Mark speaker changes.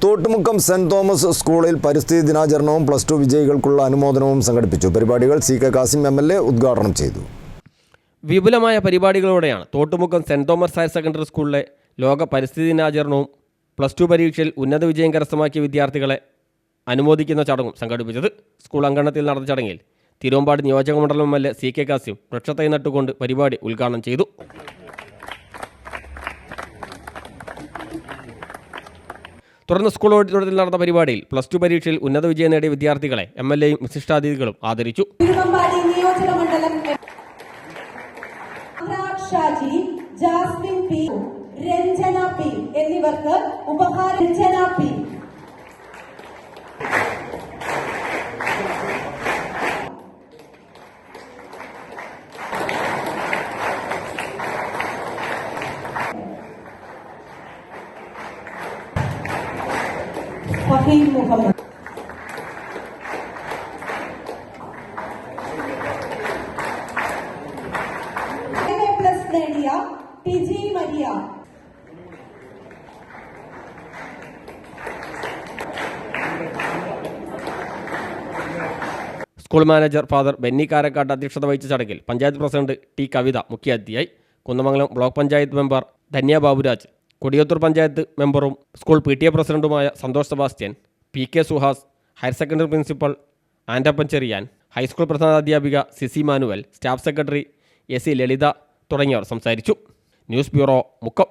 Speaker 1: Thottumukkam saint Thomas സ്കൂളിൽ പരിസ്ഥിതി ദിനാചരണവും +2 വിജയികൾക്കുള്ള അനുമോദനവും സംഘടിപ്പിച്ചു. പരിപാടികൾ CK കാസിം MLA ഉദ്ഘാടനം ചെയ്തു.
Speaker 2: വിപുലമായ പരിപാടികളോടെയാണ് Thottumukkam saint Thomas higher secondary സ്കൂളിലെ ലോക പരിസ്ഥിതി ദിനാചരണവും +2 പരീക്ഷയിൽ ഉന്നത വിജയം കരസ്ഥമാക്കിയ വിദ്യാർത്ഥികളെ അനുമോദിക്കുന്ന ചടങ്ങും സംഘടിപ്പിച്ചത്. സ്കൂൾ അങ്കണത്തിൽ നടന്ന ചടങ്ങിൽ തിരുവമ്പാടി നിയോജകമണ്ഡലം MLA CK കാസിം വൃക്ഷത്തൈ നട്ടുകൊണ്ട് പരിപാടി ഉദ്ഘാടനം ചെയ്തു. തുടർന്ന് സ്കൂൾ ഓഡിറ്റോറിയത്തിൽ നടന്ന പരിപാടിയിൽ +2 പരീക്ഷയിൽ ഉന്നത വിജയം നേടിയ വിദ്യാർത്ഥികളെ MLAയും വിശിഷ്ടാതിഥികളും ആദരിച്ചു.
Speaker 3: തിരുവമ്പാടി നിയോജകമണ്ഡലം ഷാജി, ജാസ്മിൻ പി, രഞ്ജന പി എന്നിവർക്ക് ഉപഹാരം. രഞ്ജന പി ഫഹീം മുഹമ്മദ്. നേടിയ Tiji Maria.
Speaker 2: School manager father Benny Karakkattu അധ്യക്ഷത വഹിച്ച ചടങ്ങിൽ പഞ്ചായത്ത് പ്രസിഡന്റ് ടി കവിത മുഖ്യാതിഥിയായി. കുന്നമംഗലം ബ്ലോക്ക് പഞ്ചായത്ത് മെമ്പർ ധന്യ ബാബുരാജ്, കൊടിയത്തൂർ പഞ്ചായത്ത് മെമ്പറും സ്കൂൾ PTA പ്രസിഡന്റുമായ Santhosh Sebastian, PK Suhas, higher secondary principal Andappan Cherian, high school പ്രധാനാധ്യാപിക Cicy Manuel, staff secretary SC Lalitha തുടങ്ങിയവർ സംസാരിച്ചു. News bureau, Mukkam.